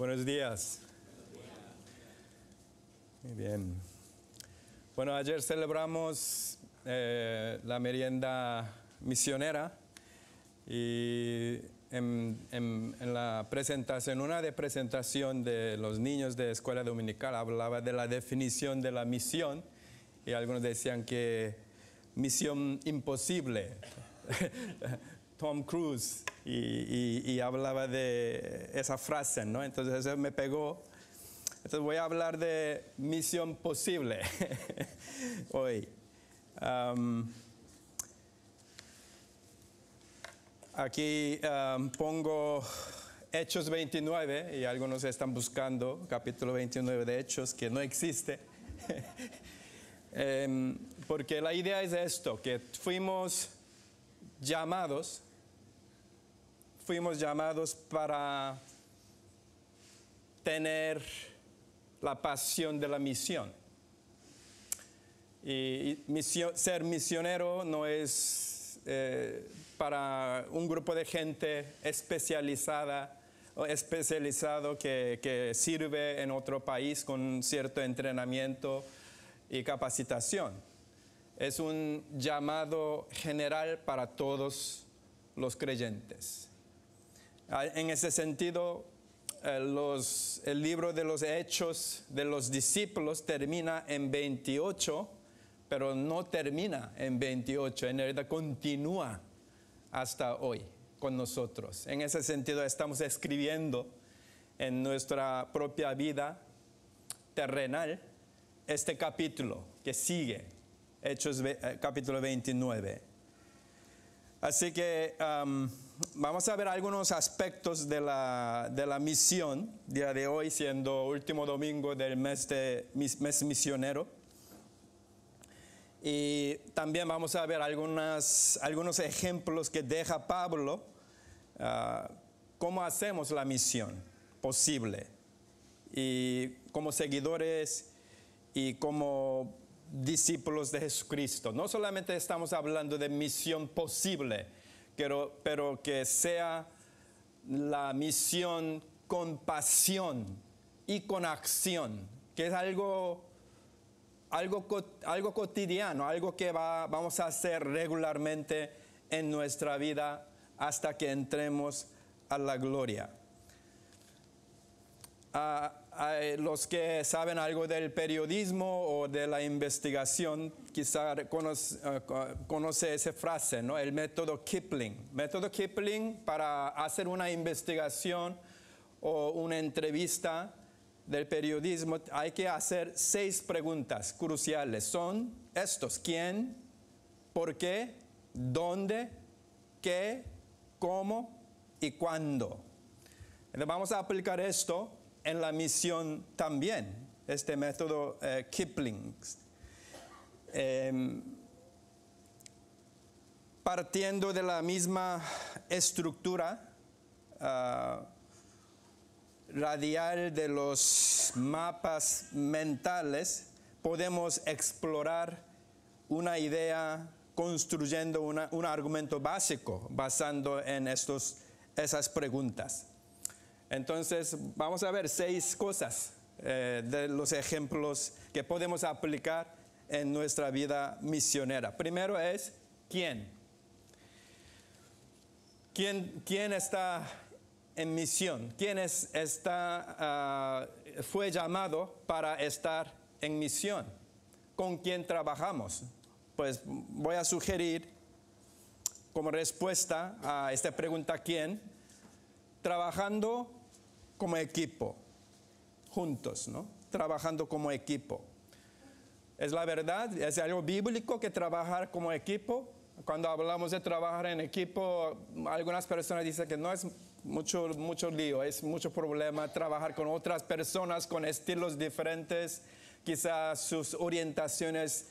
Buenos días. Muy bien. Bueno, ayer celebramos la merienda misionera y en la presentación, una de presentación de los niños de escuela dominical hablaba de la definición de la misión y algunos decían que misión imposible. Tom Cruise y hablaba de esa frase, ¿no? Entonces eso me pegó. Entonces voy a hablar de misión posible hoy. Aquí pongo Hechos 29 y algunos están buscando capítulo 29 de Hechos que no existe. Porque la idea es esto, que fuimos llamados para tener la pasión de la misión. Y ser misionero no es para un grupo de gente especializado que sirve en otro país con cierto entrenamiento y capacitación. Es un llamado general para todos los creyentes. En ese sentido, el libro de los Hechos de los discípulos termina en 28, pero no termina en 28, en realidad continúa hasta hoy con nosotros. En ese sentido, estamos escribiendo en nuestra propia vida terrenal este capítulo que sigue, Hechos capítulo 29. Así que vamos a ver algunos aspectos de la misión, día de hoy siendo último domingo del mes misionero. Y también vamos a ver algunos ejemplos que deja Pablo, cómo hacemos la misión posible. Y como seguidores y como discípulos de Jesucristo. No solamente estamos hablando de misión posible, pero que sea la misión con pasión y con acción, que es algo cotidiano, algo que vamos a hacer regularmente en nuestra vida hasta que entremos a la gloria. Los que saben algo del periodismo o de la investigación, quizá conoce esa frase, ¿no? El método Kipling. Método Kipling, para hacer una investigación o una entrevista del periodismo, hay que hacer 6 preguntas cruciales. Son estos: ¿quién? ¿Por qué? ¿Dónde? ¿Qué? ¿Cómo? ¿Y cuándo? Entonces vamos a aplicar esto en la misión también, este método Kipling. Partiendo de la misma estructura radial de los mapas mentales, podemos explorar una idea construyendo un argumento básico basando en esas preguntas. Entonces, vamos a ver 6 cosas de los ejemplos que podemos aplicar en nuestra vida misionera. Primero es, ¿quién? ¿Quién está en misión? ¿Quién fue llamado para estar en misión? ¿Con quién trabajamos? Pues voy a sugerir como respuesta a esta pregunta, ¿quién? Trabajando como equipo, juntos, ¿no? Trabajando como equipo. Es la verdad, es algo bíblico que trabajar como equipo. Cuando hablamos de trabajar en equipo, algunas personas dicen que no es mucho lío, es mucho problema trabajar con otras personas con estilos diferentes, quizás sus orientaciones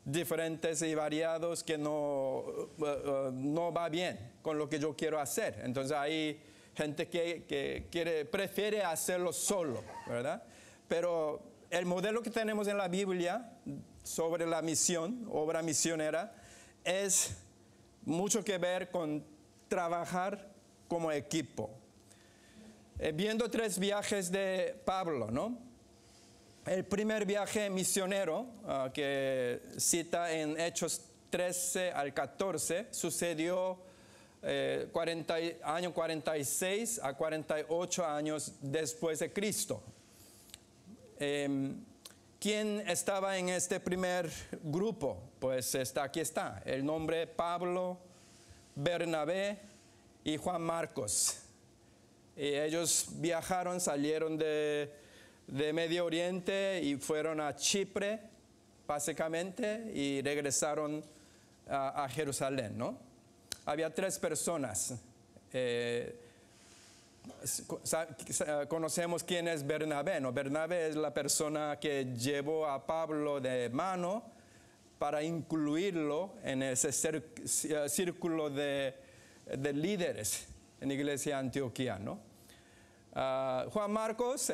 diferentes y variados, que no va bien con lo que yo quiero hacer. Entonces hay gente que prefiere hacerlo solo, ¿verdad? Pero el modelo que tenemos en la Biblia sobre la misión, obra misionera, es mucho que ver con trabajar como equipo. Viendo 3 viajes de Pablo, ¿no? El primer viaje misionero, que cita en Hechos 13 al 14, sucedió año 46 a 48 años después de Cristo. ¿Quién estaba en este primer grupo? Pues aquí está, el nombre Pablo, Bernabé y Juan Marcos. Y ellos viajaron, salieron de Medio Oriente y fueron a Chipre, básicamente, y regresaron a Jerusalén, ¿no? Había 3 personas. Conocemos quién es Bernabé, ¿no? Bernabé es la persona que llevó a Pablo de mano para incluirlo en ese círculo de líderes en la iglesia de Antioquía, ¿no? Juan Marcos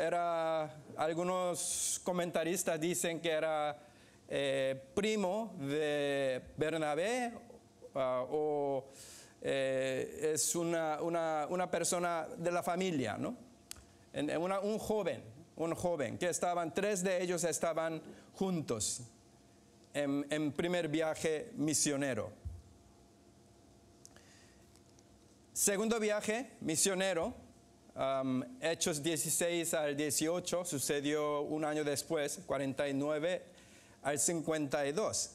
algunos comentaristas dicen que era primo de Bernabé es una persona de la familia, ¿no? Un joven que 3 de ellos estaban juntos en primer viaje misionero. Segundo viaje misionero, Hechos 16 al 18, sucedió un año después, 49 al 52.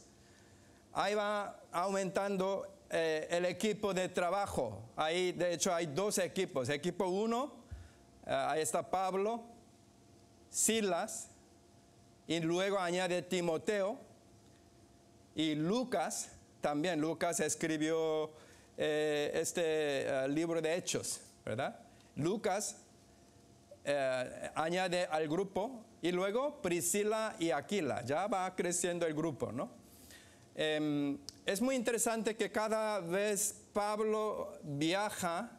Ahí va aumentando el equipo de trabajo. Ahí, de hecho, hay 2 equipos. Equipo 1, ahí está Pablo, Silas, y luego añade Timoteo, y Lucas, también Lucas escribió libro de Hechos, ¿verdad? Lucas añade al grupo, y luego Priscila y Aquila. Ya va creciendo el grupo, ¿no? Es muy interesante que cada vez Pablo viaja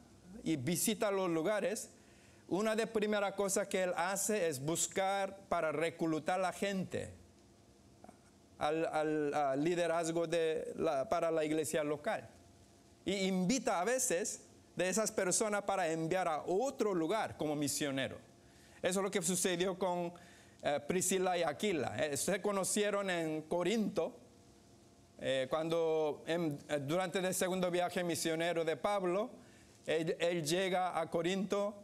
y visita los lugares, una de las primeras cosas que él hace es buscar para reclutar a la gente al liderazgo para la iglesia local. Y invita a veces de esas personas para enviar a otro lugar como misionero. Eso es lo que sucedió con Priscila y Aquila. Se conocieron en Corinto, durante el segundo viaje misionero de Pablo, él llega a Corinto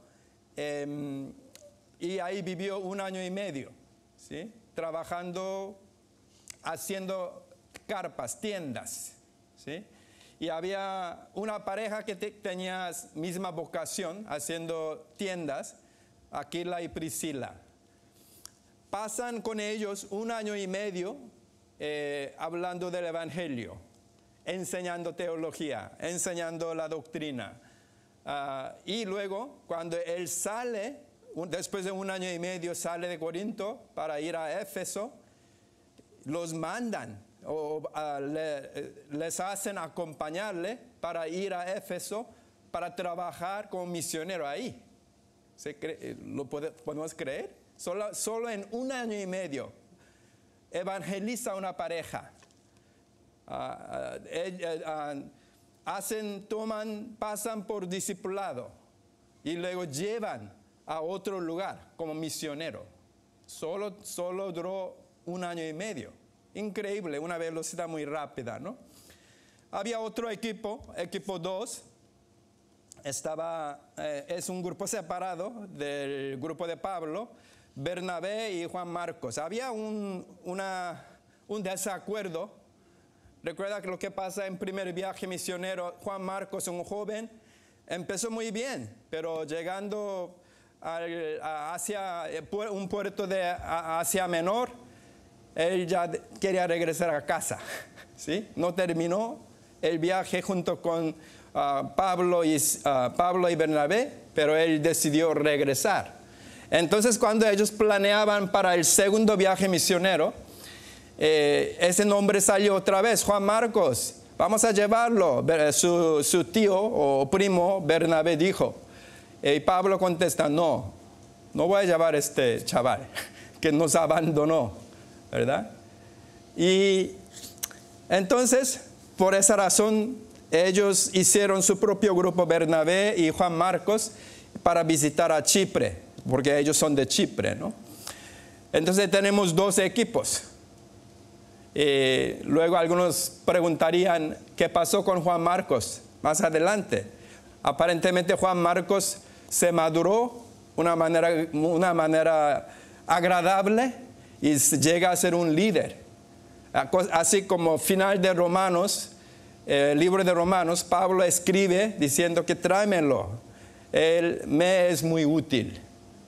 y ahí vivió 1 año y medio, ¿sí? Trabajando, haciendo carpas, tiendas, ¿sí? Y había una pareja que tenía misma vocación, haciendo tiendas, Aquila y Priscila. Pasan con ellos 1 año y medio hablando del Evangelio, enseñando teología, enseñando la doctrina. Y luego, cuando él sale, después de 1 año y medio, sale de Corinto para ir a Éfeso, los mandan les hacen acompañarle para ir a Éfeso para trabajar como misionero ahí. ¿Lo podemos creer? Solo en 1 año y medio evangeliza una pareja. Pasan por discipulado y luego llevan a otro lugar como misionero. Solo duró 1 año y medio. Increíble, una velocidad muy rápida, ¿no? Había otro equipo 2, es un grupo separado del grupo de Pablo, Bernabé y Juan Marcos. Había un desacuerdo. Recuerda que lo que pasa en primer viaje misionero, Juan Marcos, un joven, empezó muy bien, pero llegando hacia un puerto de Asia Menor, él ya quería regresar a casa, ¿sí? No terminó el viaje junto con Pablo y Bernabé, pero él decidió regresar. Entonces, cuando ellos planeaban para el segundo viaje misionero, ese nombre salió otra vez, Juan Marcos, vamos a llevarlo. Su tío o primo Bernabé dijo, y Pablo contesta, no voy a llevar a este chaval que nos abandonó, ¿verdad? Y entonces, por esa razón, ellos hicieron su propio grupo, Bernabé y Juan Marcos, para visitar a Chipre, porque ellos son de Chipre, ¿no? Entonces tenemos 2 equipos. Luego algunos preguntarían, ¿qué pasó con Juan Marcos más adelante? Aparentemente Juan Marcos se maduró una manera agradable y llega a ser un líder. Así como final de Romanos, el libro de Romanos, Pablo escribe diciendo que tráemelo, él me es muy útil,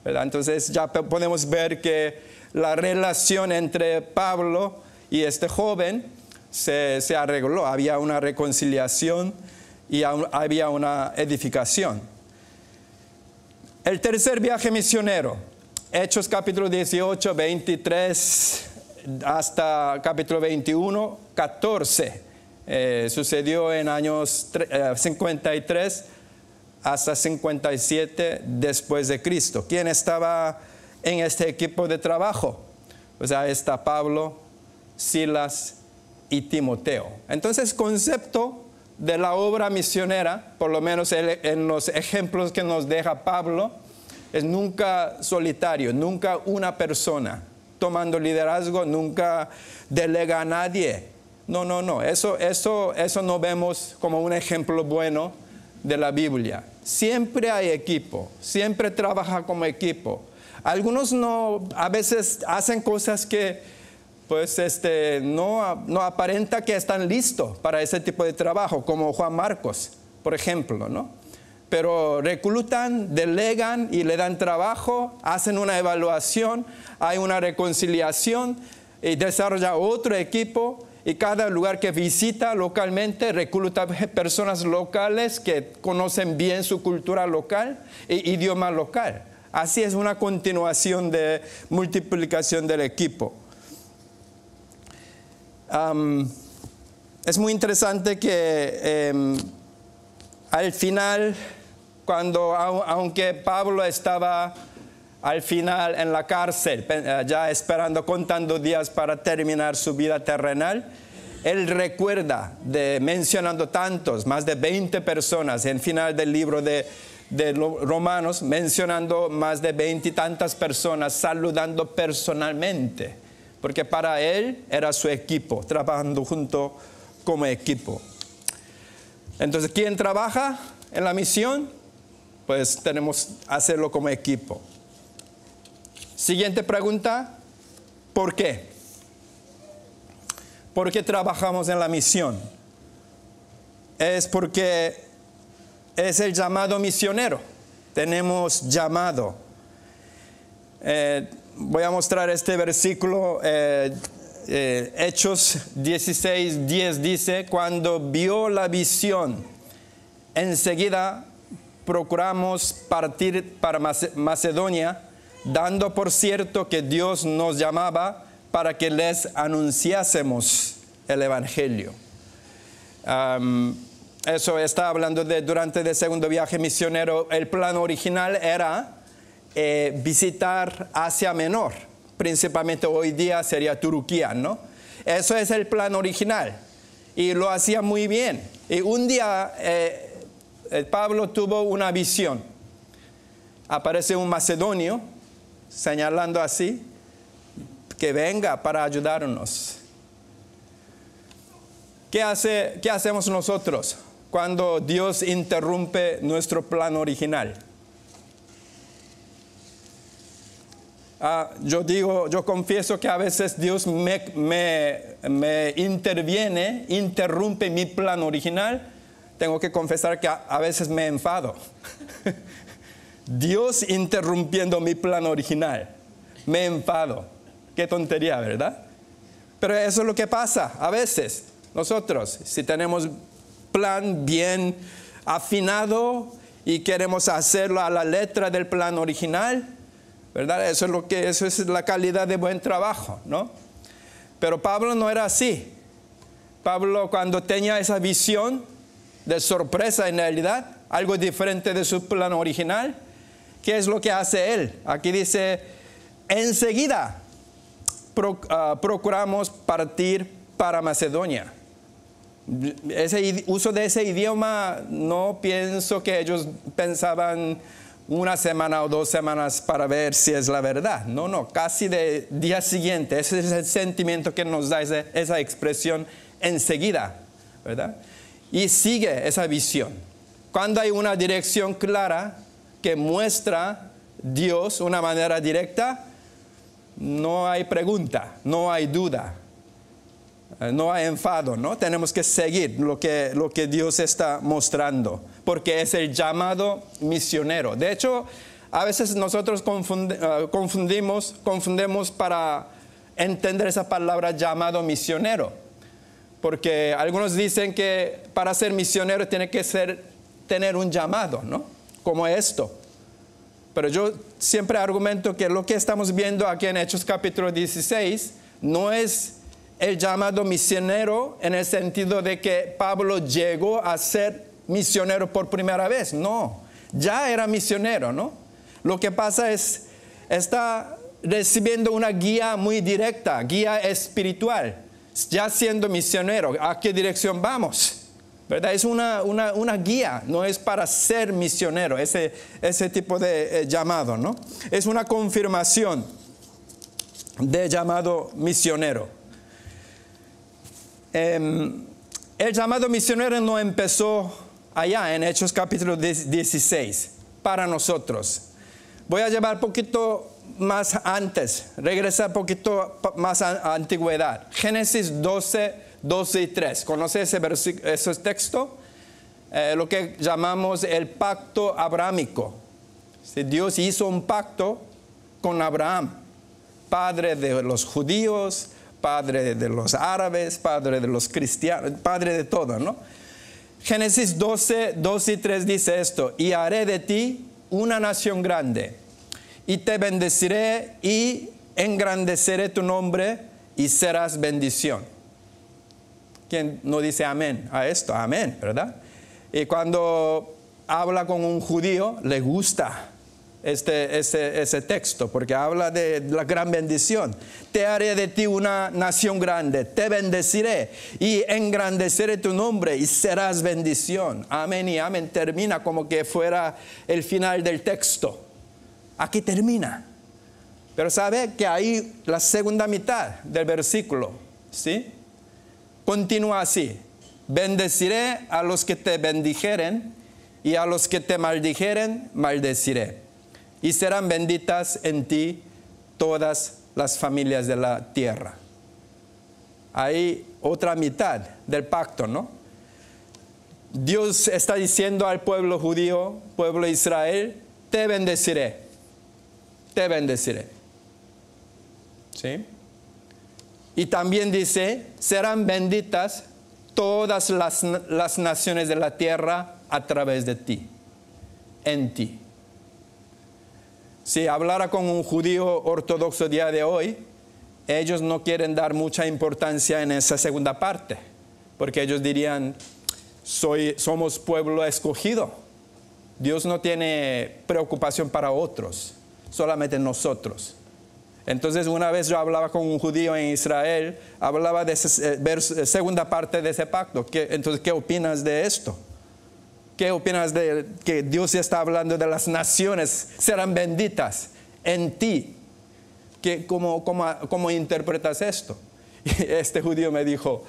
¿verdad? Entonces ya podemos ver que la relación entre Pablo y este joven se arregló, había una reconciliación y había una edificación. El tercer viaje misionero, Hechos capítulo 18, 23 hasta capítulo 21, 14. Sucedió en años 53 hasta 57 después de Cristo. ¿Quién estaba en este equipo de trabajo? Pues ahí está Pablo, Silas y Timoteo. Entonces, concepto de la obra misionera, por lo menos en los ejemplos que nos deja Pablo, es nunca solitario, nunca una persona tomando liderazgo, nunca delega a nadie. No, eso no vemos como un ejemplo bueno de la Biblia. Siempre hay equipo, siempre trabaja como equipo. Algunos a veces hacen cosas que pues no aparenta que están listos para ese tipo de trabajo, como Juan Marcos, por ejemplo, ¿no? Pero reclutan, delegan y le dan trabajo, hacen una evaluación, hay una reconciliación y desarrolla otro equipo, y cada lugar que visita localmente recluta personas locales que conocen bien su cultura local e idioma local. Así es una continuación de multiplicación del equipo. Es muy interesante que al final, aunque Pablo estaba al final en la cárcel, ya esperando, contando días para terminar su vida terrenal, él recuerda mencionando más de 20 personas en el final del libro de Romanos, mencionando más de 20 y tantas personas, saludando personalmente, porque para él era su equipo, trabajando junto como equipo. Entonces, ¿quién trabaja en la misión? Pues tenemos que hacerlo como equipo. Siguiente pregunta, ¿por qué? ¿Por qué trabajamos en la misión? Es porque es el llamado misionero. Tenemos llamado. Voy a mostrar este versículo. Hechos 16, 10 dice, cuando vio la visión, enseguida procuramos partir para Macedonia, dando por cierto que Dios nos llamaba para que les anunciásemos el Evangelio. Eso está hablando durante el segundo viaje misionero. El plan original era visitar Asia Menor, principalmente hoy día sería Turquía, ¿no? Eso es el plan original y lo hacía muy bien. Y un día Pablo tuvo una visión. Aparece un macedonio señalando así, que venga para ayudarnos. ¿Qué hacemos nosotros cuando Dios interrumpe nuestro plan original? Yo confieso que a veces Dios me interrumpe mi plan original. Tengo que confesar que a veces me enfado. Dios interrumpiendo mi plan original. Me enfado. Qué tontería, ¿verdad? Pero eso es lo que pasa a veces. Nosotros, si tenemos plan bien afinado y queremos hacerlo a la letra del plan original, ¿verdad? Eso es la calidad de buen trabajo, ¿no? Pero Pablo no era así. Pablo, cuando tenía esa visión de sorpresa, en realidad, algo diferente de su plan original, ¿qué es lo que hace él? Aquí dice, enseguida procuramos partir para Macedonia. Ese uso de ese idioma, no pienso que ellos pensaban una semana o 2 semanas para ver si es la verdad. No, no, casi de día siguiente. Ese es el sentimiento que nos da esa expresión enseguida, ¿verdad? Y sigue esa visión. Cuando hay una dirección clara que muestra Dios de una manera directa, no hay pregunta, no hay duda, no hay enfado, ¿no? Tenemos que seguir lo que Dios está mostrando, porque es el llamado misionero. De hecho, a veces nosotros confundimos para entender esa palabra llamado misionero, porque algunos dicen que para ser misionero tiene que tener un llamado, ¿no? Como esto. Pero yo siempre argumento que lo que estamos viendo aquí en Hechos capítulo 16 no es el llamado misionero en el sentido de que Pablo llegó a ser misionero por primera vez. No, ya era misionero, ¿no? Lo que pasa es, está recibiendo una guía muy directa, guía espiritual, ya siendo misionero. ¿A qué dirección vamos? ¿Verdad? Es una guía, no es para ser misionero, ese tipo de llamado, ¿no? Es una confirmación de llamado misionero. El llamado misionero no empezó allá en Hechos capítulo 16 para nosotros. Voy a llevar un poquito más antes, regresar un poquito más a antigüedad. Génesis 12 y 3. ¿Conoce ese texto? Lo que llamamos el pacto abrámico. Dios hizo un pacto con Abraham, padre de los judíos, padre de los árabes, padre de los cristianos, padre de todo, ¿no? Génesis 12 y 3 dice esto: y haré de ti una nación grande, y te bendeciré y engrandeceré tu nombre, y serás bendición. ¿Quién no dice amén a esto? Amén, ¿verdad? Y cuando habla con un judío, le gusta ese texto, porque habla de la gran bendición. Te haré de ti una nación grande, te bendeciré y engrandeceré tu nombre y serás bendición. Amén y amén. Termina como que fuera el final del texto. Aquí termina. Pero sabe que ahí la segunda mitad del versículo, ¿sí? Continúa así: bendeciré a los que te bendijeren y a los que te maldijeren, maldeciré. Y serán benditas en ti todas las familias de la tierra. Hay otra mitad del pacto, ¿no? Dios está diciendo al pueblo judío, pueblo de Israel: te bendeciré, te bendeciré. ¿Sí? Y también dice: serán benditas todas las naciones de la tierra a través de ti, en ti. Si hablara con un judío ortodoxo día de hoy, ellos no quieren dar mucha importancia en esa segunda parte, porque ellos dirían: somos pueblo escogido. Dios no tiene preocupación para otros, solamente nosotros. Entonces, una vez yo hablaba con un judío en Israel, hablaba de esa segunda parte de ese pacto. Entonces, ¿qué opinas de esto? ¿Qué opinas de que Dios está hablando de las naciones serán benditas en ti? ¿Cómo interpretas esto? Y este judío me dijo: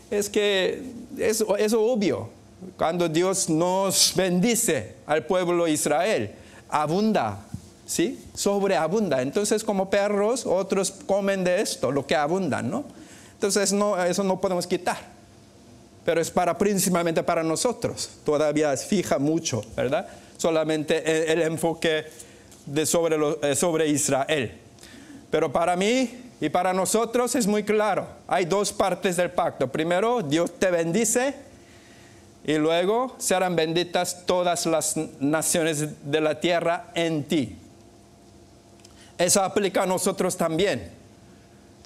es que es obvio. Cuando Dios nos bendice al pueblo de Israel, abunda, ¿sí? Sobreabunda. Entonces, como perros, otros comen de esto, lo que abundan, ¿no? Entonces, eso no podemos quitar. Pero es principalmente para nosotros. Todavía fija mucho, ¿verdad? Solamente el enfoque sobre Israel. Pero para mí y para nosotros es muy claro. Hay dos partes del pacto. Primero, Dios te bendice, y luego serán benditas todas las naciones de la tierra en ti. Eso aplica a nosotros también.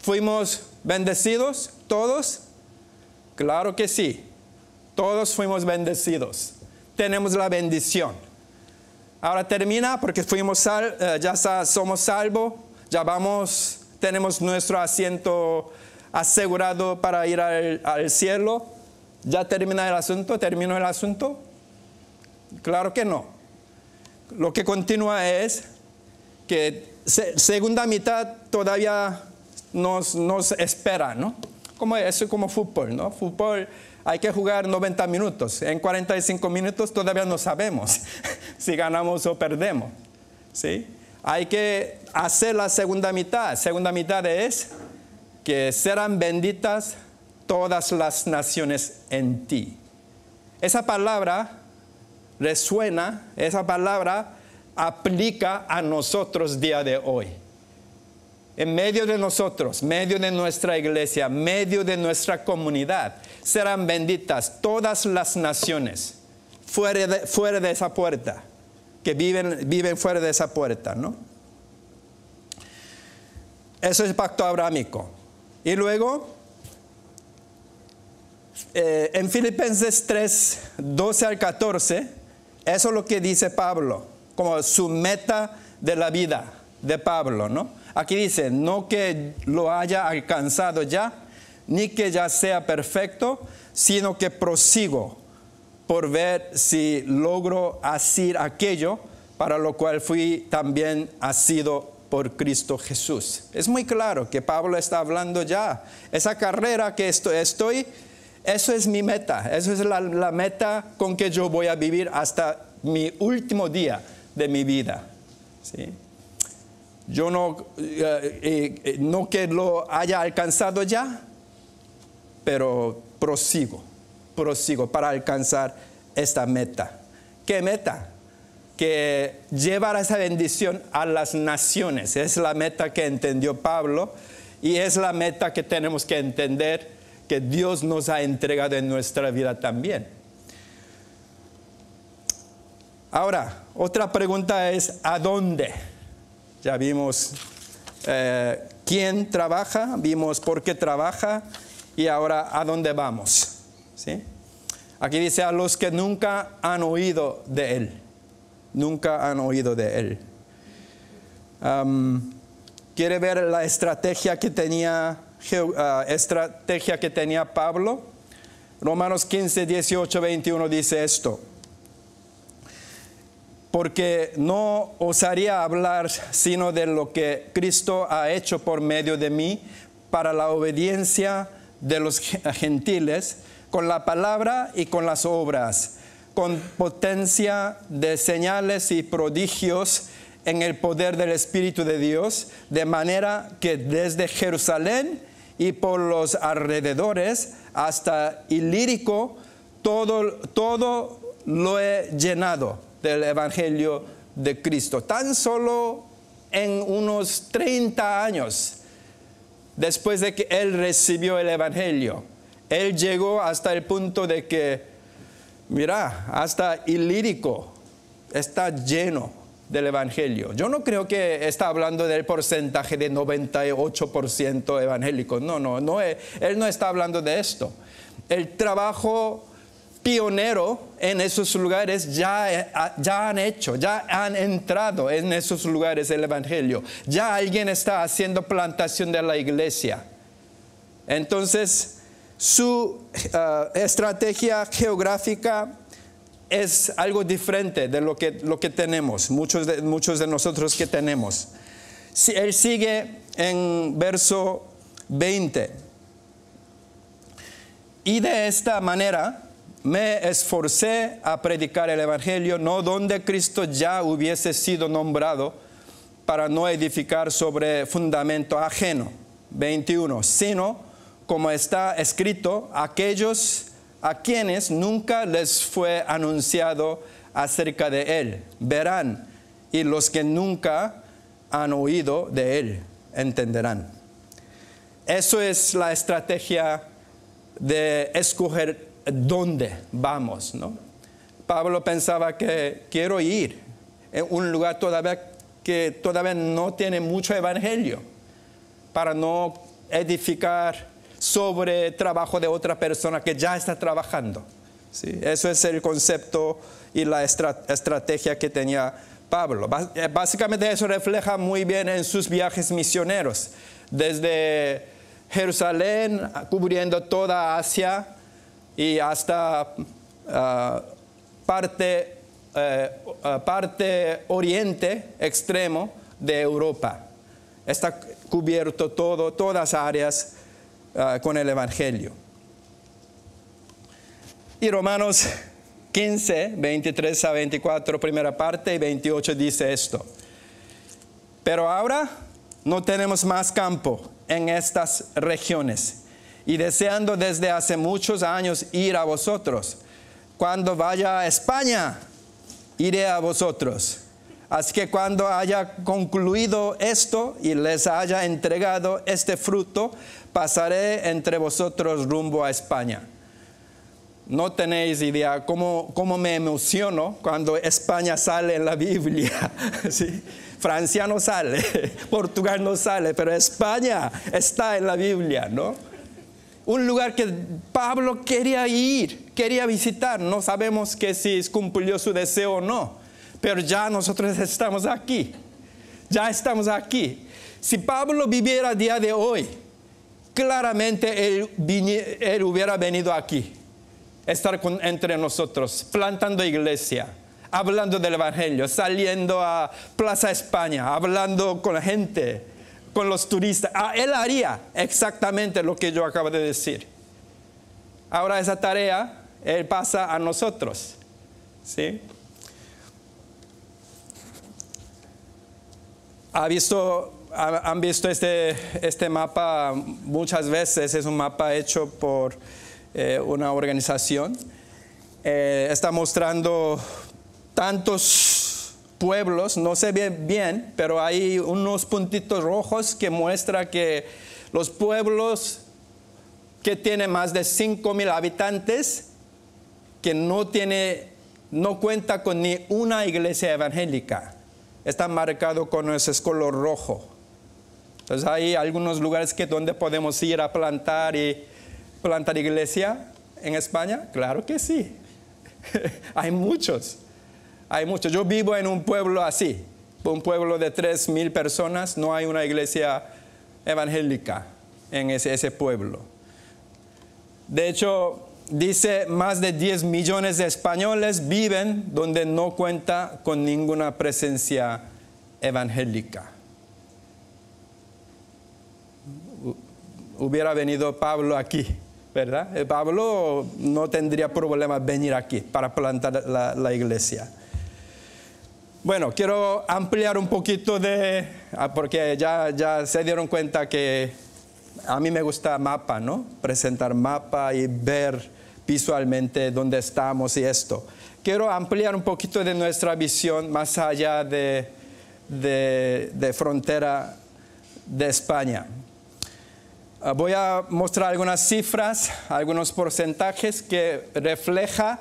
¿Fuimos bendecidos todos? Claro que sí. Todos fuimos bendecidos. Tenemos la bendición. Ahora termina porque ya somos salvos. Ya tenemos nuestro asiento asegurado para ir al cielo. ¿Ya terminó el asunto? Claro que no. lo que continúa es que segunda mitad todavía nos espera, ¿no? Eso es como fútbol, ¿no? Fútbol hay que jugar 90 minutos. En 45 minutos todavía no sabemos si ganamos o perdemos, ¿sí? Hay que hacer la segunda mitad. Segunda mitad es que serán benditas todas las naciones en ti. Esa palabra resuena, esa palabra aplica a nosotros día de hoy. En medio de nosotros, medio de nuestra iglesia, medio de nuestra comunidad, serán benditas todas las naciones fuera de esa puerta, que viven fuera de esa puerta, ¿no? Eso es el pacto abrahámico. Y luego, en Filipenses 3, 12 al 14, eso es lo que dice Pablo, como su meta de la vida de Pablo, ¿no? Aquí dice, no que lo haya alcanzado ya, ni que ya sea perfecto, sino que prosigo por ver si logro asir aquello para lo cual fui también asido por Cristo Jesús. Es muy claro que Pablo está hablando ya. Esa carrera que estoy, eso es mi meta. Eso es la meta con que yo voy a vivir hasta mi último día de mi vida, ¿sí? Yo no que lo haya alcanzado ya, pero prosigo para alcanzar esta meta. ¿Qué meta? Que llevar esa bendición a las naciones. Es la meta que entendió Pablo y es la meta que tenemos que entender que Dios nos ha entregado en nuestra vida también. Ahora, otra pregunta es, ¿a dónde? Ya vimos quién trabaja, vimos por qué trabaja y ahora a dónde vamos, ¿sí? Aquí dice a los que nunca han oído de Él. Nunca han oído de Él. ¿Quiere ver la estrategia que tenía Pablo? Romanos 15, 18, 21 dice esto. Porque no osaría hablar sino de lo que Cristo ha hecho por medio de mí para la obediencia de los gentiles, con la palabra y con las obras, con potencia de señales y prodigios en el poder del Espíritu de Dios, de manera que desde Jerusalén y por los alrededores hasta Ilírico, todo lo he llenado del Evangelio de Cristo. Tan solo en unos 30 años después de que él recibió el Evangelio, él llegó hasta el punto de que, mira, hasta Ilírico está lleno del Evangelio. Yo no creo que está hablando del porcentaje de 98% evangélicos. No, él no está hablando de esto. El trabajo pionero en esos lugares ya han entrado en esos lugares el Evangelio. Ya alguien está haciendo plantación de la iglesia. Entonces, su estrategia geográfica es algo diferente de lo que tenemos, muchos de nosotros que tenemos. Él sigue en verso 20. Y de esta manera me esforcé a predicar el Evangelio, no donde Cristo ya hubiese sido nombrado, para no edificar sobre fundamento ajeno. 21. Sino, como está escrito, aquellos a quienes nunca les fue anunciado acerca de Él, verán, y los que nunca han oído de Él, entenderán. Eso es la estrategia de escoger dónde vamos, ¿no? Pablo pensaba que quiero ir en un lugar que todavía no tiene mucho evangelio, para no edificar sobre trabajo de otra persona que ya está trabajando, ¿sí? Eso es el concepto y la estrategia que tenía Pablo. Básicamente eso refleja muy bien en sus viajes misioneros, desde Jerusalén, cubriendo toda Asia y hasta parte parte oriente extremo de Europa. Está cubierto todas áreas con el Evangelio. Y Romanos 15, 23 a 24, primera parte, y 28 dice esto. Pero ahora no tenemos más campo en estas regiones, y deseando desde hace muchos años ir a vosotros. Cuando vaya a España, iré a vosotros. Así que cuando haya concluido esto y les haya entregado este fruto, pasaré entre vosotros rumbo a España. No tenéis idea cómo me emociono cuando España sale en la Biblia. ¿Sí? Francia no sale, Portugal no sale, pero España está en la Biblia, ¿no? Un lugar que Pablo quería ir, quería visitar. No sabemos que si cumplió su deseo o no, pero ya nosotros estamos aquí. Ya estamos aquí. Si Pablo viviera el día de hoy, claramente él hubiera venido aquí, estar entre nosotros, plantando iglesia, hablando del Evangelio, saliendo a Plaza España, hablando con la gente, con los turistas. Él haría exactamente lo que yo acabo de decir. Ahora esa tarea, él pasa a nosotros. ¿Sí? Han visto este mapa muchas veces. Es un mapa hecho por una organización. Está mostrando tantos pueblos, no se ve bien, pero hay unos puntitos rojos que muestran que los pueblos que tienen más de 5,000 habitantes, que no cuenta con ni una iglesia evangélica, está marcado con ese color rojo. Entonces hay algunos lugares donde podemos ir a plantar iglesia en España. Claro que sí. Hay muchos. Yo vivo en un pueblo así, un pueblo de 3,000 personas. No hay una iglesia evangélica en ese pueblo. De hecho, dice más de 10 millones de españoles viven donde no cuenta con ninguna presencia evangélica. Hubiera venido Pablo aquí, ¿verdad? Pablo no tendría problema venir aquí para plantar la iglesia. Bueno, quiero ampliar un poquito porque ya se dieron cuenta que a mí me gusta mapa, ¿no? Presentar mapa y ver visualmente dónde estamos y esto. Quiero ampliar un poquito de nuestra visión más allá de frontera de España. Voy a mostrar algunas cifras, algunos porcentajes que refleja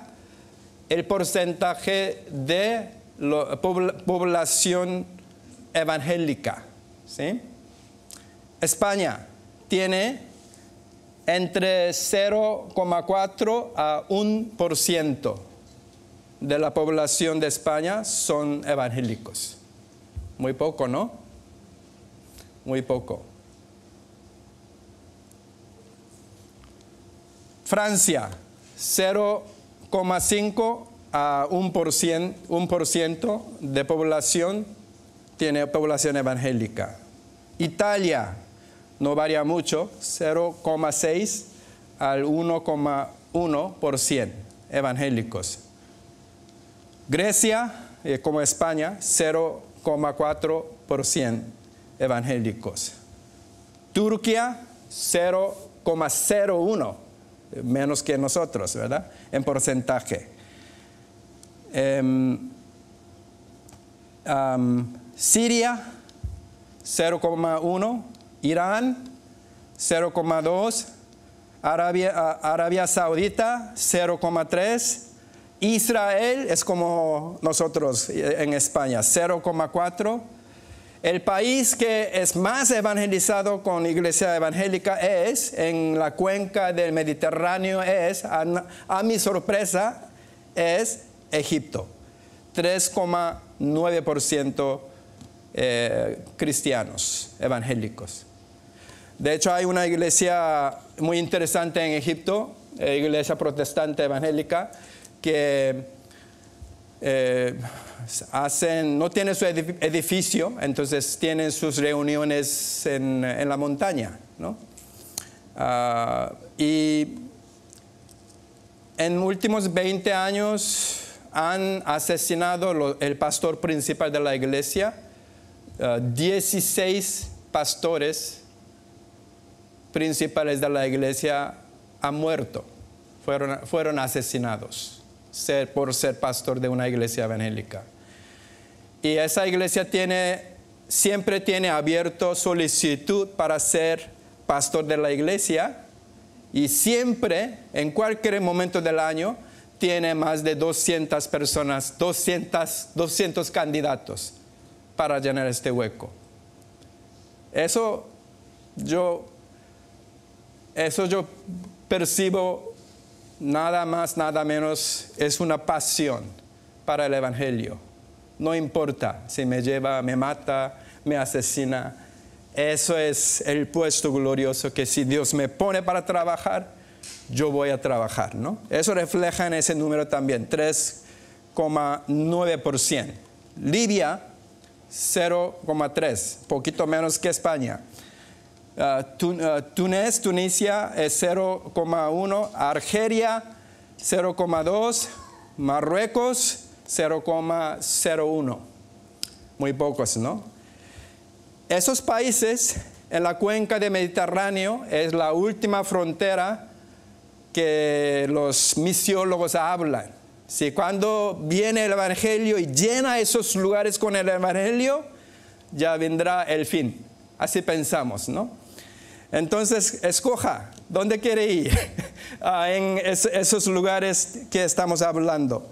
el porcentaje de población evangélica. ¿Sí? España tiene entre 0,4 a 1% de la población de España son evangélicos. Muy poco, ¿no? Muy poco. Francia, 0,5 a 1% de población tiene población evangélica. Italia no varía mucho, 0,6 al 1,1% evangélicos. Grecia, como España, 0,4% evangélicos. Turquía, 0,01%. Menos que nosotros, ¿verdad? En porcentaje. Siria, 0,1. Irán, 0,2. Arabia Saudita, 0,3. Israel es como nosotros en España, 0,4. El país que es más evangelizado con iglesia evangélica en la cuenca del Mediterráneo a mi sorpresa, es Egipto. 3,9% cristianos evangélicos. De hecho, hay una iglesia muy interesante en Egipto, iglesia protestante evangélica, que no tienen su edificio, entonces tienen sus reuniones en la montaña, ¿no? Y en últimos 20 años han asesinado el pastor principal de la iglesia. 16 pastores principales de la iglesia han muerto, fueron asesinados por ser pastor de una iglesia evangélica. Y esa iglesia siempre tiene abierto solicitud para ser pastor de la iglesia, y siempre, en cualquier momento del año, tiene más de 200 personas, 200 candidatos para llenar este hueco. Eso yo percibo nada más, nada menos, es una pasión para el evangelio. No importa si me lleva, me mata, me asesina. Eso es el puesto glorioso que si Dios me pone para trabajar, yo voy a trabajar, ¿no? Eso refleja en ese número también, 3,9%. Libia, 0,3%, poquito menos que España. Tunisia es 0,1%, Argelia 0,2%, Marruecos 0,01%. Muy pocos, ¿no? Esos países en la cuenca del Mediterráneo es la última frontera que los misiólogos hablan. Si cuando viene el evangelio y llena esos lugares con el evangelio, ya vendrá el fin. Así pensamos, ¿no? Entonces, escoja, ¿dónde quiere ir? En esos lugares que estamos hablando.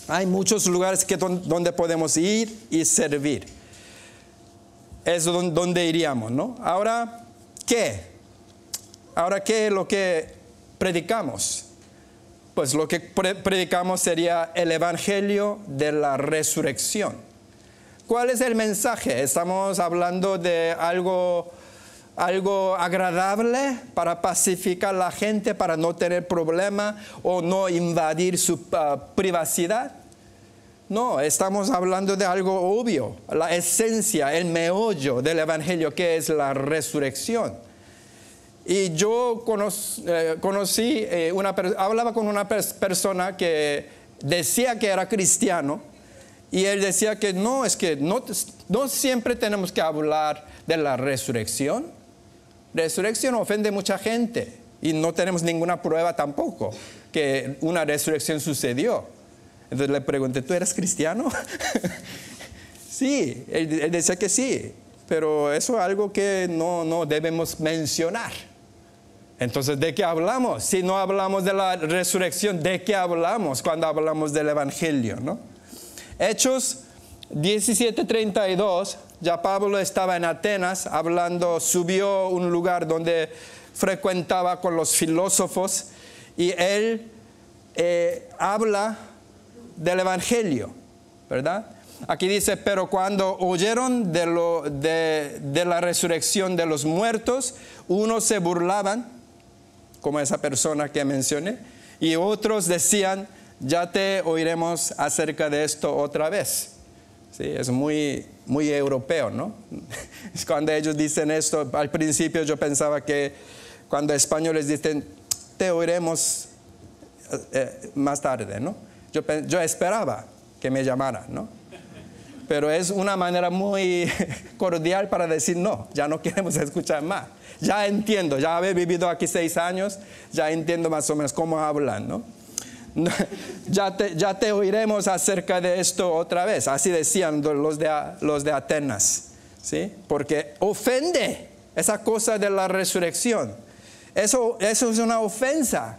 Hay muchos lugares donde podemos ir y servir. Es donde iríamos, ¿no? Ahora, ¿qué? Ahora, ¿qué es lo que predicamos? Pues lo que predicamos sería el evangelio de la resurrección. ¿Cuál es el mensaje? Estamos hablando de algo agradable para pacificar a la gente, para no tener problema o no invadir su privacidad. No, estamos hablando de algo obvio, la esencia, el meollo del evangelio, que es la resurrección. Y yo conocí, hablaba con una persona que decía que era cristiano, y él decía que no siempre tenemos que hablar de la resurrección. Resurrección ofende a mucha gente y no tenemos ninguna prueba tampoco que una resurrección sucedió. Entonces le pregunté, ¿tú eres cristiano? Sí, él decía que sí, pero eso es algo que no debemos mencionar. Entonces, ¿de qué hablamos? Si no hablamos de la resurrección, ¿de qué hablamos cuando hablamos del evangelio, no? Hechos 17:32, ya Pablo estaba en Atenas subió a un lugar donde frecuentaba con los filósofos y él habla del evangelio, ¿verdad? Aquí dice, pero cuando oyeron de la resurrección de los muertos, unos se burlaban, como esa persona que mencioné, y otros decían, ya te oiremos acerca de esto otra vez. Sí, es muy, muy europeo, ¿no? Cuando ellos dicen esto, al principio yo pensaba que cuando españoles dicen, te oiremos más tarde, ¿no? Yo esperaba que me llamaran, ¿no? Pero es una manera muy cordial para decir, no, ya no queremos escuchar más. Ya entiendo, ya he vivido aquí 6 años, ya entiendo más o menos cómo hablan, ¿no? Ya te oiremos acerca de esto otra vez. Así decían los de Atenas, ¿sí? Porque ofende esa cosa de la resurrección. Eso es una ofensa.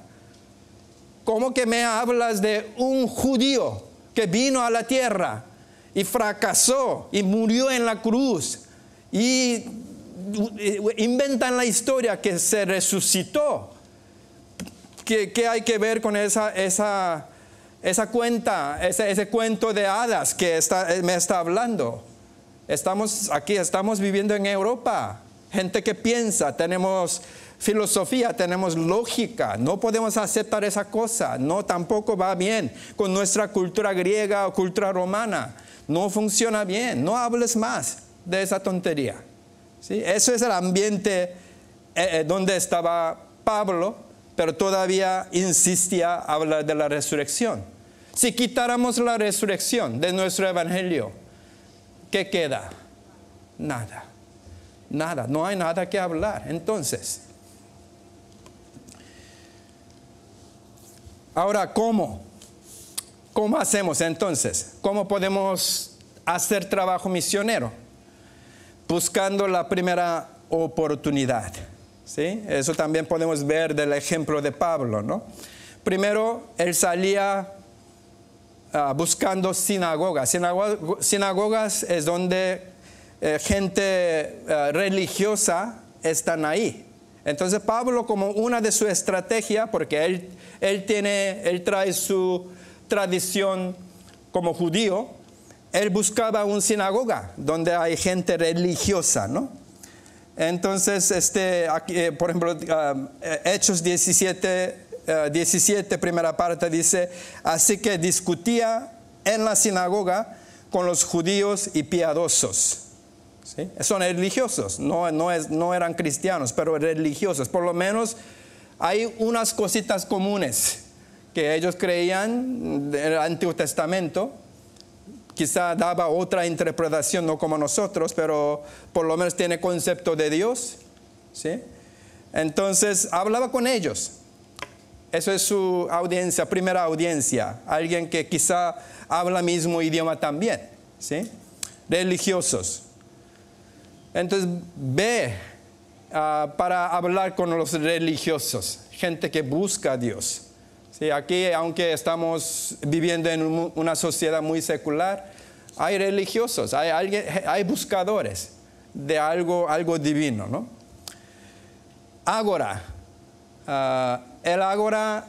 ¿Cómo que me hablas de un judío que vino a la tierra y fracasó y murió en la cruz y inventan la historia que se resucitó? ¿Qué hay que ver con esa cuenta, ese cuento de hadas que me está hablando? Estamos viviendo en Europa. Gente que piensa, tenemos filosofía, tenemos lógica, no podemos aceptar esa cosa, no, tampoco va bien con nuestra cultura griega o cultura romana, no funciona bien, no hables más de esa tontería. ¿Sí? Eso es el ambiente donde estaba Pablo, pero todavía insistía a hablar de la resurrección. Si quitáramos la resurrección de nuestro evangelio, ¿qué queda? Nada, nada, no hay nada que hablar. Entonces, ahora, ¿cómo? ¿Cómo hacemos entonces? ¿Cómo podemos hacer trabajo misionero? Buscando la primera oportunidad. ¿Sí? Eso también podemos ver del ejemplo de Pablo, ¿no? Primero, él salía buscando sinagogas. Sinagogas es donde gente religiosa están ahí. Entonces Pablo, como una de sus estrategias, porque él trae su tradición como judío, él buscaba una sinagoga donde hay gente religiosa, ¿no? Entonces, aquí, por ejemplo, Hechos 17, primera parte dice, así que discutía en la sinagoga con los judíos y piadosos. ¿Sí? Son religiosos, no eran cristianos, pero religiosos. Por lo menos hay unas cositas comunes que ellos creían del Antiguo Testamento. Quizá daba otra interpretación, no como nosotros, pero por lo menos tiene concepto de Dios. ¿Sí? Entonces, hablaba con ellos. Eso es su audiencia, primera audiencia. Alguien que quizá habla el mismo idioma también. ¿Sí? Religiosos. Entonces, ve para hablar con los religiosos. Gente que busca a Dios. Sí, aquí, aunque estamos viviendo en una sociedad muy secular, hay religiosos, hay buscadores de algo divino, ¿no? Ágora. El ágora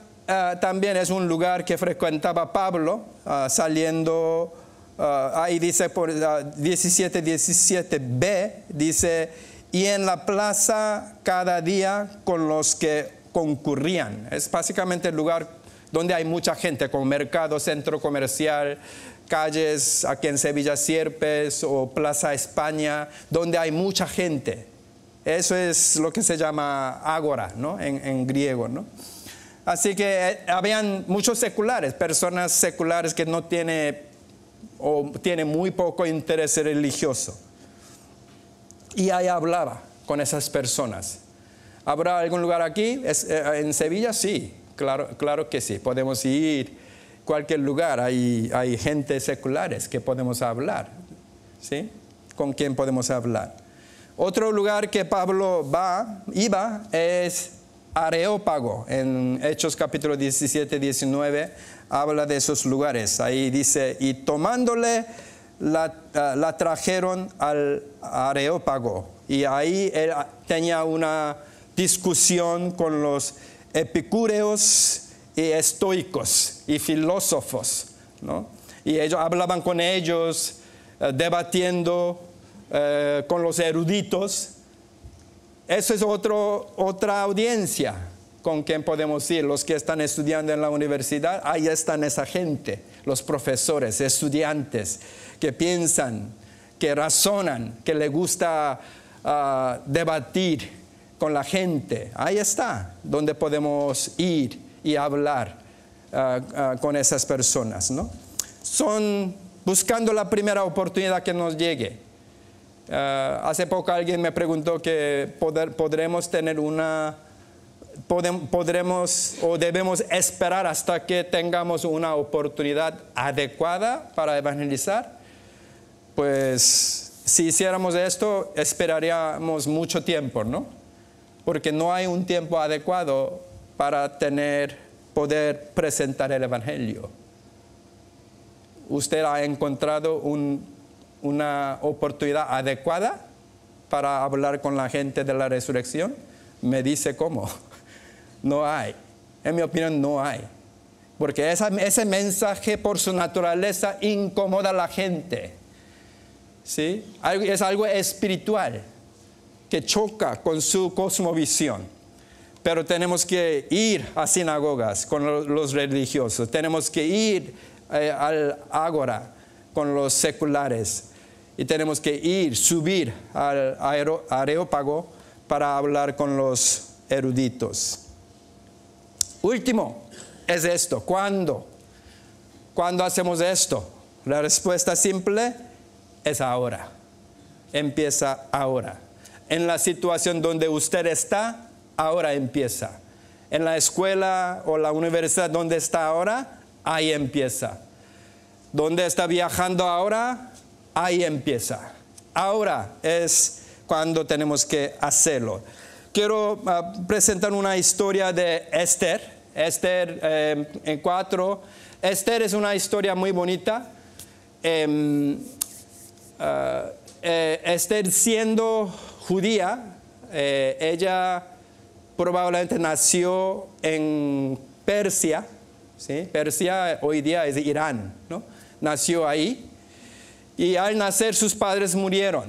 también es un lugar que frecuentaba Pablo, saliendo, ahí dice por 17b, dice, y en la plaza cada día con los que concurrían. Es básicamente el lugar donde hay mucha gente, como mercado, centro comercial, calles aquí en Sevilla Sierpes o Plaza España, donde hay mucha gente. Eso es lo que se llama ágora, ¿no? En griego, ¿no? Así que habían muchos seculares, personas seculares que no tienen o tienen muy poco interés religioso. Y ahí hablaba con esas personas. ¿Habrá algún lugar aquí? ¿En Sevilla? Sí, claro que sí. Podemos ir a cualquier lugar. Hay gente seculares que podemos hablar. ¿Sí? ¿Con quién podemos hablar? Otro lugar que Pablo iba es Areópago. En Hechos capítulo 17, 19 habla de esos lugares. Ahí dice, y tomándole la trajeron al Areópago. Y ahí él tenía una discusión con los epicúreos y estoicos y filósofos, ¿no? Y ellos hablaban con ellos, debatiendo con los eruditos. Eso es otra audiencia con quien podemos ir. Los que están estudiando en la universidad, ahí están esa gente, los profesores, estudiantes, que piensan, que razonan, que les gusta debatir con la gente. Ahí está, donde podemos ir y hablar con esas personas, ¿no? Son buscando la primera oportunidad que nos llegue. Hace poco alguien me preguntó que podremos o debemos esperar hasta que tengamos una oportunidad adecuada para evangelizar. Pues si hiciéramos esto, esperaríamos mucho tiempo, ¿no? Porque no hay un tiempo adecuado para poder presentar el evangelio. ¿Usted ha encontrado una oportunidad adecuada para hablar con la gente de la resurrección? Me dice cómo. No hay. En mi opinión, no hay. Porque ese mensaje por su naturaleza incomoda a la gente. ¿Sí? Es algo espiritual que choca con su cosmovisión. pero tenemos que ir a sinagogas con los religiosos, tenemos que ir al ágora con los seculares y tenemos que subir al Areópago para hablar con los eruditos. Último es esto, ¿cuándo? ¿Cuándo hacemos esto? La respuesta simple es ahora. Empieza ahora. En la situación donde usted está, ahora empieza. En la escuela o la universidad donde está ahora, ahí empieza. ¿Dónde está viajando ahora? Ahí empieza. Ahora es cuando tenemos que hacerlo. Quiero presentar una historia de Esther. Esther en 4. Esther es una historia muy bonita. Esther siendo judía, ella probablemente nació en Persia, ¿sí? Persia hoy día es Irán, ¿no? Nació ahí y al nacer sus padres murieron.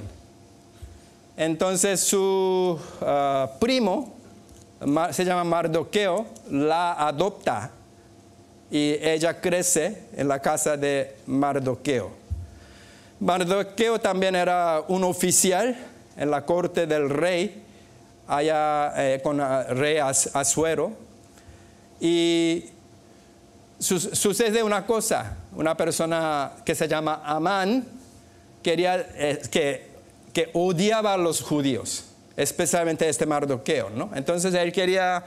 Entonces su primo, se llama Mardoqueo, la adopta y ella crece en la casa de Mardoqueo. Mardoqueo también era un oficial en la corte del rey, allá con el rey Asuero. Y sucede una cosa, una persona que se llama Amán, quería, que odiaba a los judíos, especialmente este Mardoqueo, ¿no? Entonces él quería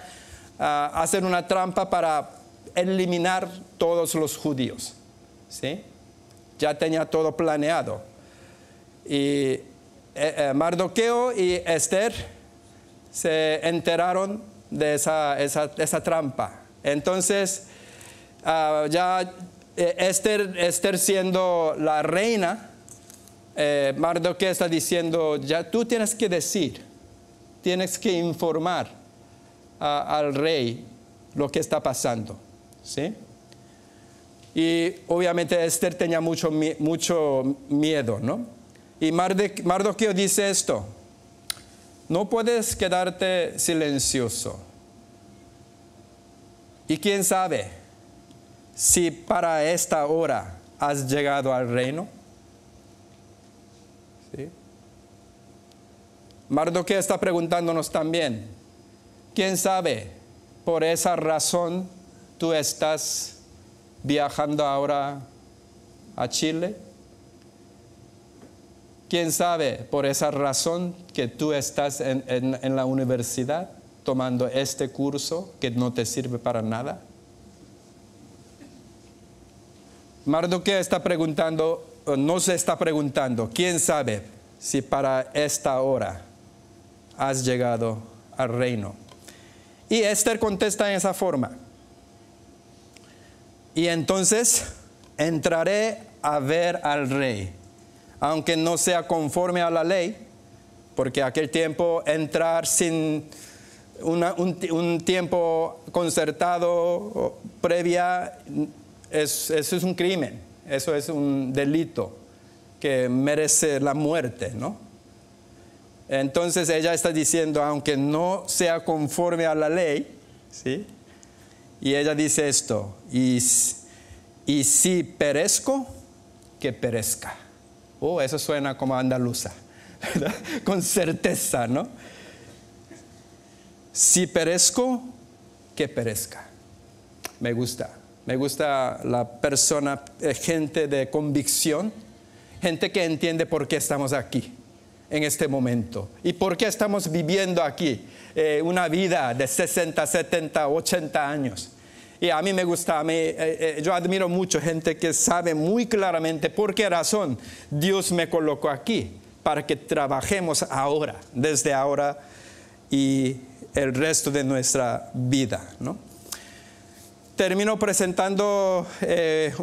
hacer una trampa para eliminar todos los judíos, ¿sí? Ya tenía todo planeado. Y Mardoqueo y Esther se enteraron de esa trampa. Entonces, ya Esther siendo la reina, Mardoqueo está diciendo, ya tú tienes que decir, tienes que informar al rey lo que está pasando, ¿sí? Y obviamente Esther tenía mucho miedo, ¿no? Y Mardoqueo dice esto: no puedes quedarte silencioso. Y quién sabe si para esta hora has llegado al reino. ¿Sí? Mardoqueo está preguntándonos también, quién sabe, por esa razón tú estás viajando ahora a Chile. ¿Quién sabe por esa razón que tú estás en la universidad tomando este curso que no te sirve para nada? Mardoqueo está preguntando, no se está preguntando, ¿quién sabe si para esta hora has llegado al reino? Y Esther contesta en esa forma: y entonces entraré a ver al rey, aunque no sea conforme a la ley, porque aquel tiempo entrar sin un tiempo concertado previa, eso es un crimen, eso es un delito que merece la muerte, ¿no? Entonces ella está diciendo, aunque no sea conforme a la ley, ¿sí? Y ella dice esto, y si perezco, que perezca. Oh, eso suena como andaluza, ¿verdad? Con certeza, ¿no? Si perezco, que perezca. Me gusta la persona, gente de convicción, gente que entiende por qué estamos aquí en este momento y por qué estamos viviendo aquí una vida de 60, 70, 80 años. Y a mí me gusta, yo admiro mucho gente que sabe muy claramente por qué razón Dios me colocó aquí, para que trabajemos ahora, desde ahora y el resto de nuestra vida, ¿no? Termino presentando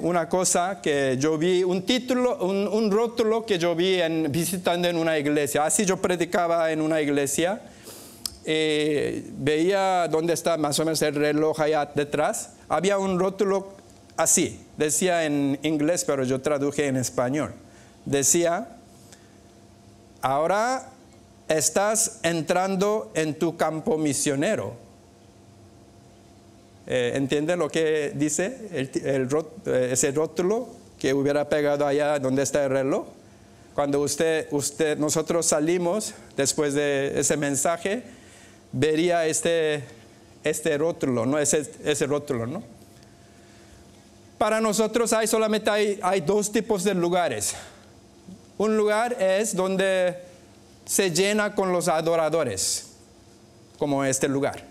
una cosa que yo vi, un título, un rótulo que yo vi visitando en una iglesia. Así yo predicaba en una iglesia. Veía dónde está más o menos el reloj allá detrás. Había un rótulo así, decía en inglés, pero yo traduje en español. Decía, ahora estás entrando en tu campo misionero, ¿Entiende lo que dice ese rótulo que hubiera pegado allá donde está el reloj? Cuando nosotros salimos después de ese mensaje, vería este rótulo, ¿no? Ese rótulo, ¿no? Para nosotros solamente hay dos tipos de lugares. Un lugar es donde se llena con los adoradores, como este lugar.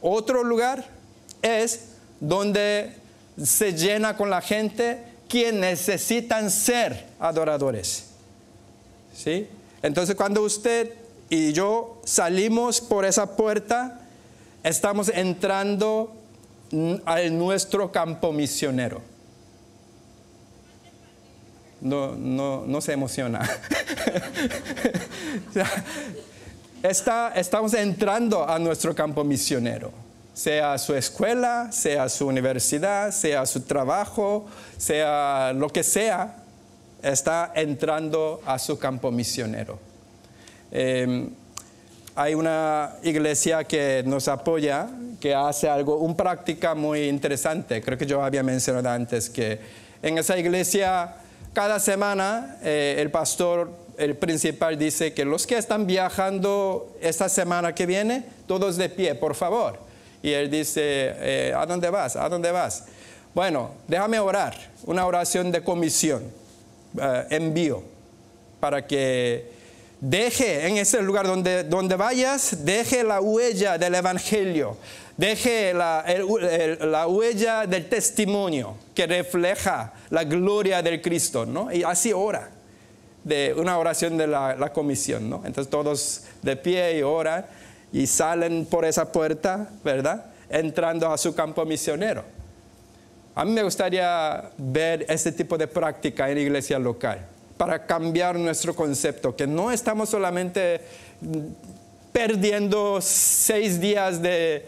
Otro lugar es donde se llena con la gente que necesitan ser adoradores. ¿Sí? Entonces, cuando usted y yo salimos por esa puerta, estamos entrando a nuestro campo misionero. No se emociona. Estamos entrando a nuestro campo misionero. Sea su escuela, sea su universidad, sea su trabajo, sea lo que sea, está entrando a su campo misionero. Hay una iglesia que nos apoya, que hace una práctica muy interesante. Creo que yo había mencionado antes que en esa iglesia cada semana el pastor, el principal, dice que los que están viajando esta semana que viene, todos de pie, por favor. Y él dice, ¿a dónde vas? ¿A dónde vas? Bueno, déjame orar, una oración de comisión, envío, para que deje en ese lugar donde vayas, deje la huella del evangelio, deje la huella del testimonio que refleja la gloria del Cristo, ¿no? Y así ora, de una oración de la comisión, ¿no? Entonces todos de pie y oran y salen por esa puerta, ¿verdad? Entrando a su campo misionero. A mí me gustaría ver este tipo de práctica en la iglesia local, para cambiar nuestro concepto, que no estamos solamente perdiendo 6 días de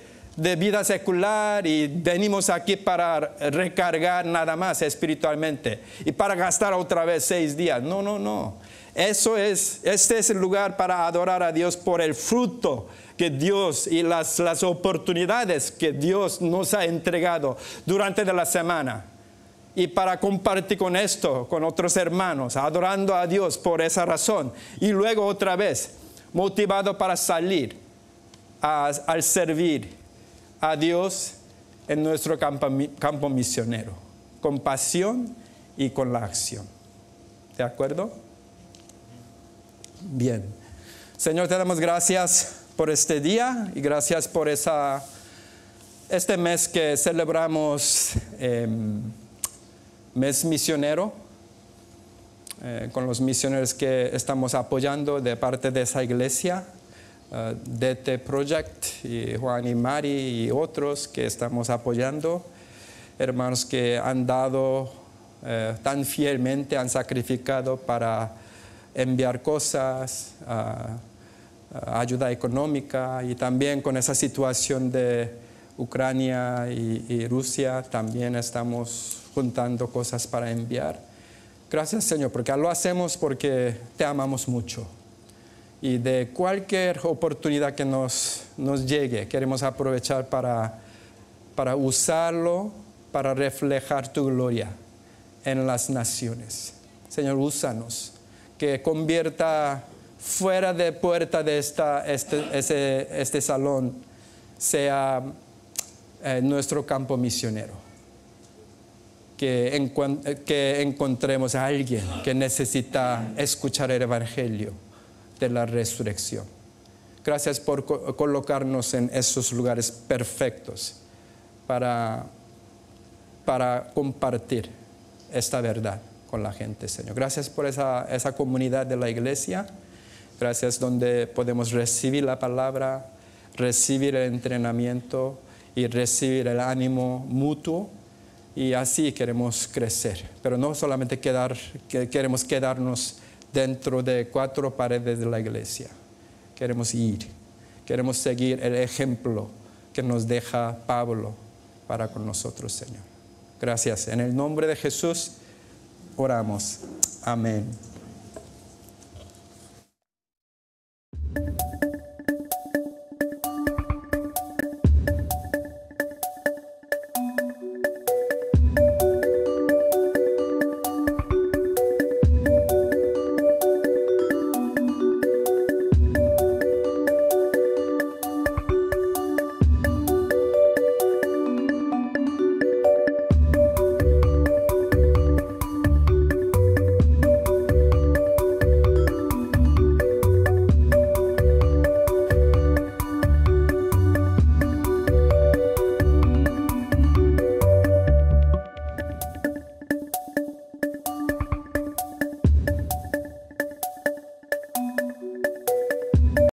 vida secular y venimos aquí para recargar nada más espiritualmente y para gastar otra vez 6 días. No. Este es el lugar para adorar a Dios por el fruto que Dios y las oportunidades que Dios nos ha entregado durante la semana. Y para compartir con esto, con otros hermanos, adorando a Dios por esa razón. Y luego otra vez, motivado para salir al servir a Dios en nuestro campo misionero. Con pasión y con la acción. ¿De acuerdo? Bien. Señor, te damos gracias por este día y gracias por este mes que celebramos. Mes misionero, con los misioneros que estamos apoyando de parte de esa iglesia, DT Project, y Juan y Mari y otros que estamos apoyando, hermanos que han dado tan fielmente, han sacrificado para enviar cosas, ayuda económica, y también con esa situación de Ucrania y Rusia también estamos juntando cosas para enviar. Gracias, Señor, porque lo hacemos porque te amamos mucho. Y de cualquier oportunidad que nos llegue, queremos aprovechar para usarlo, para reflejar tu gloria en las naciones. Señor, úsanos, que convierta fuera de puerta de este salón, sea nuestro campo misionero. Que encontremos a alguien que necesita escuchar el evangelio de la resurrección. Gracias por colocarnos en esos lugares perfectos para compartir esta verdad con la gente, Señor. Gracias por esa comunidad de la iglesia. Gracias donde podemos recibir la palabra, recibir el entrenamiento y recibir el ánimo mutuo. Y así queremos crecer, pero no solamente queremos quedarnos dentro de 4 paredes de la iglesia. Queremos ir, queremos seguir el ejemplo que nos deja Pablo para con nosotros, Señor. Gracias. En el nombre de Jesús oramos. Amén.